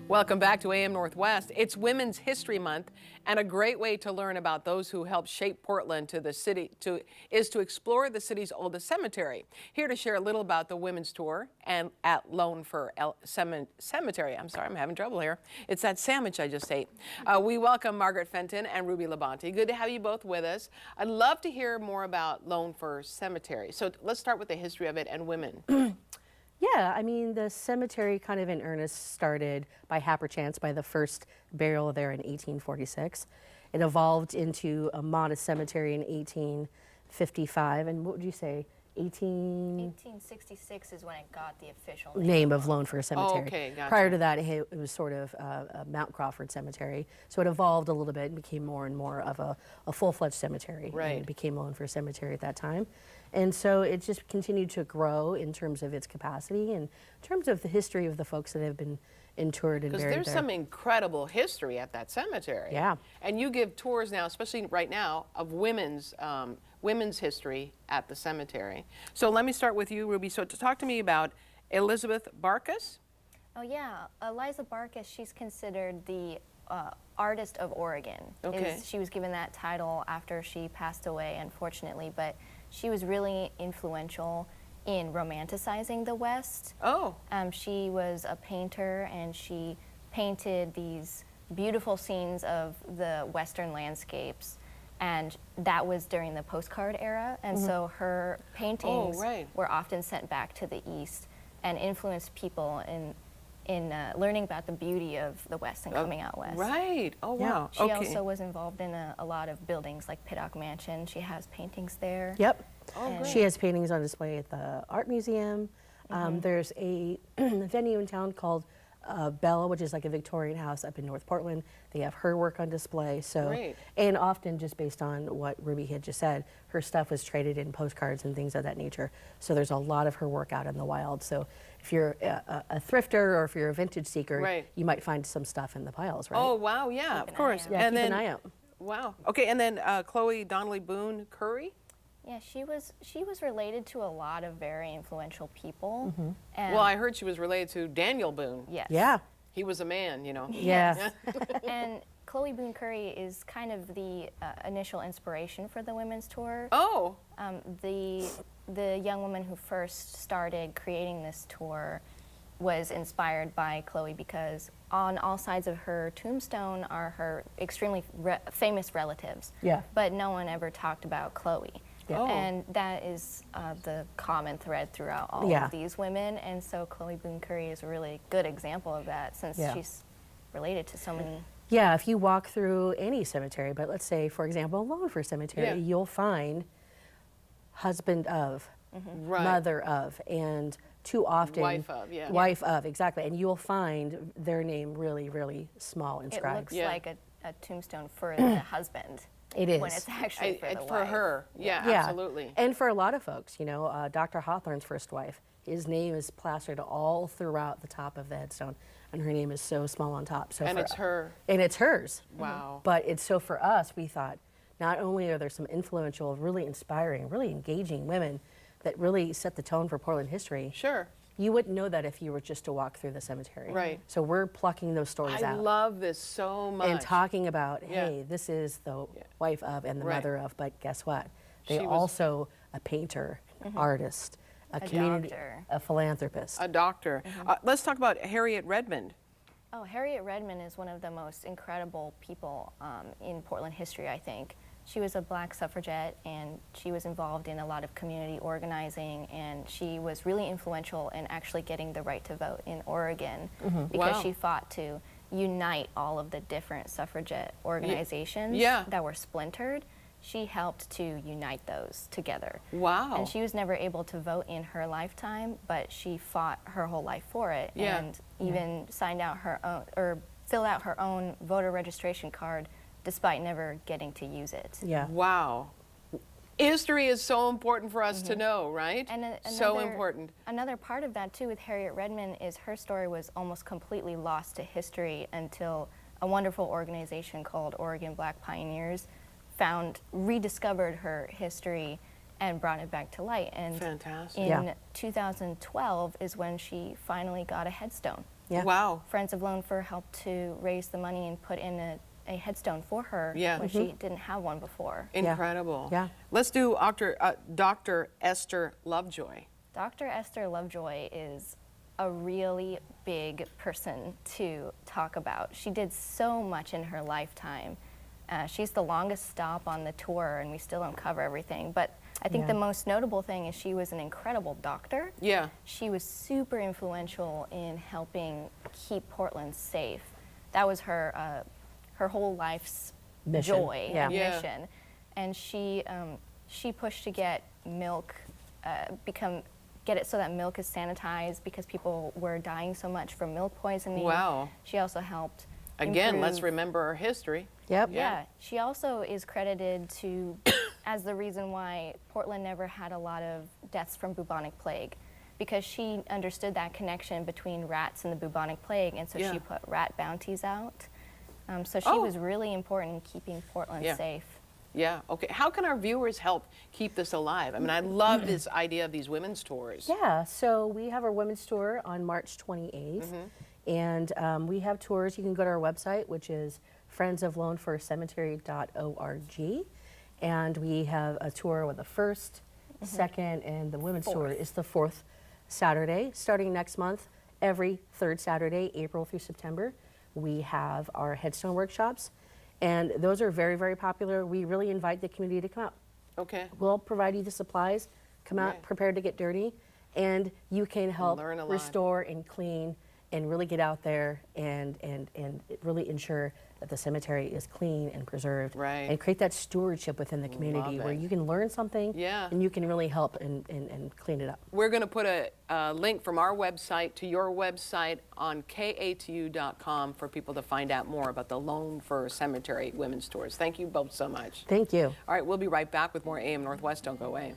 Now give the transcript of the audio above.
Welcome back to AM Northwest. It's Women's History Month, and a great way to learn about those who helped shape Portland to the city is to explore the city's oldest cemetery. Here to share a little about the women's tour and at Fir Cemetery. I'm sorry, I'm having trouble here. It's that sandwich I just ate. We welcome Margaret Fenton and LaBonty. Good to have you both with us. I'd love to hear more about Fir Cemetery. So let's start with the history of it and women. Yeah, I mean, the cemetery kind of in earnest started by happerchance by the first burial there in 1846. It evolved into a modest cemetery in 1855, and what would you say, 1866 is when it got the official name of Fir Cemetery. Oh, okay, gotcha. Prior to that, it was sort of a Mount Crawford Cemetery. So it evolved a little bit and became more and more of a full-fledged cemetery. Right. And it became Fir Cemetery at that time. And so it just continued to grow in terms of its capacity and in terms of the history of the folks that have been interred and buried there. Because there's some incredible history at that cemetery. Yeah. And you give tours now, especially right now, of women's history at the cemetery. So let me start with you, Ruby. So to talk to me about Elizabeth Barkus. Oh yeah, Eliza Barkus, she's considered the artist of Oregon. Okay. She was given that title after she passed away, unfortunately, but she was really influential in romanticizing the West. Oh. She was a painter, and she painted these beautiful scenes of the Western landscapes, and that was during the postcard era, and so her paintings were often sent back to the East and influenced people in learning about the beauty of the West and coming out West. Right. Oh, wow. She also was involved in a lot of buildings like Pittock Mansion. She has paintings there. Yep. Oh, great. She has paintings on display at the Art Museum. There's a venue in town called Bella, which is like a Victorian house up in North Portland. They have her work on display. So, Great. And often just based on what Ruby had just said, her stuff was traded in postcards and things of that nature. So there's a lot of her work out in the wild. So if you're a thrifter or if you're a vintage seeker, you might find some stuff in the piles, right? Oh, wow, yeah, of course. Yeah, keep an eye out. Wow. Okay, and then Chloe Donnelly Boone Curry? Yeah, she was related to a lot of very influential people. And Well, I heard she was related to Daniel Boone. yes. Yeah. He was a man, you know. Yeah. And Chloe Boone Curry is kind of the initial inspiration for the women's tour. Oh. The young woman who first started creating this tour was inspired by Chloe because on all sides of her tombstone are her extremely famous relatives. Yeah. But no one ever talked about Chloe. Yeah. Oh. And that is the common thread throughout all of these women. And so Chloe Boone Curry is a really good example of that since she's related to so many. Yeah, if you walk through any cemetery, but let's say, for example, Fir Cemetery, you'll find husband of, mother of, and too often Wife of, wife of, exactly. And you'll find their name really, really small inscribed. It looks like a tombstone for the husband. It is. When it's actually for the for wife. her. Yeah, absolutely. And for a lot of folks, you know, Dr. Hawthorne's first wife, his name is plastered all throughout the top of the headstone, and her name is so small on top. So And it's her. And it's hers. Wow. But it's so for us, we thought, not only are there some influential, really inspiring, really engaging women that really set the tone for Portland history. Sure. You wouldn't know that if you were just to walk through the cemetery. Right. So we're plucking those stories out. I love this so much. And talking about, hey, this is the wife of and the mother of, but guess what? They She was also a painter, artist, a community, doctor. a philanthropist. a doctor. Let's talk about Harriet Redmond. Oh, Harriet Redmond is one of the most incredible people in Portland history, I think. She was a black suffragette, and she was involved in a lot of community organizing, and she was really influential in actually getting the right to vote in Oregon because she fought to unite all of the different suffragette organizations that were splintered. She helped to unite those together. Wow. And she was never able to vote in her lifetime, but she fought her whole life for it and even signed out her own, or filled out her own voter registration card despite never getting to use it. Yeah. Wow. History is so important for us to know, right? And so important. Another part of that, too, with Harriet Redmond is her story was almost completely lost to history until a wonderful organization called Oregon Black Pioneers rediscovered her history and brought it back to light. And Fantastic. in 2012 is when she finally got a headstone. Yeah. Wow. Friends of Lone Fir helped to raise the money and put in a headstone for her Yeah. when she didn't have one before. Incredible. Yeah. Let's do Dr. Esther Lovejoy. Dr. Esther Lovejoy is a really big person to talk about. She did so much in her lifetime. She's the longest stop on the tour, and we still don't cover everything. But I think the most notable thing is she was an incredible doctor. Yeah. She was super influential in helping keep Portland safe. That was her whole life's Mission. joy Yeah. and Yeah. mission. And she pushed to get milk, get it so that milk is sanitized because people were dying so much from milk poisoning. Wow. She also helped Again, let's improve- remember our history. Yep. yeah, she also is credited to as the reason why Portland never had a lot of deaths from bubonic plague, because she understood that connection between rats and the bubonic plague, and so Yeah. she put rat bounties out. So she was really important in keeping Portland Yeah. safe. Yeah. Okay. How can our viewers help keep this alive? I mean, I love this idea of these women's tours. Yeah, so we have our women's tour on March 28th, and we have tours. You can go to our website, which is friendsoflonefircemetery.org, and we have a tour with the first, second, and the women's tour is the fourth Saturday, starting next month. Every third Saturday, April through September, we have our headstone workshops, and those are very, very popular. We really invite the community to come out. Okay. We'll provide you the supplies. Come out Right. prepared to get dirty, and you can help learn a lot. restore and clean and really get out there and really ensure that the cemetery is clean and preserved. Right. And create that stewardship within the community Love where it. you can learn something Yeah. and you can really help and clean it up. We're going to put a link from our website to your website on katu.com for people to find out more about the Lone Fir Cemetery women's tours. Thank you both so much. Thank you. All right, we'll be right back with more AM Northwest. Don't go away.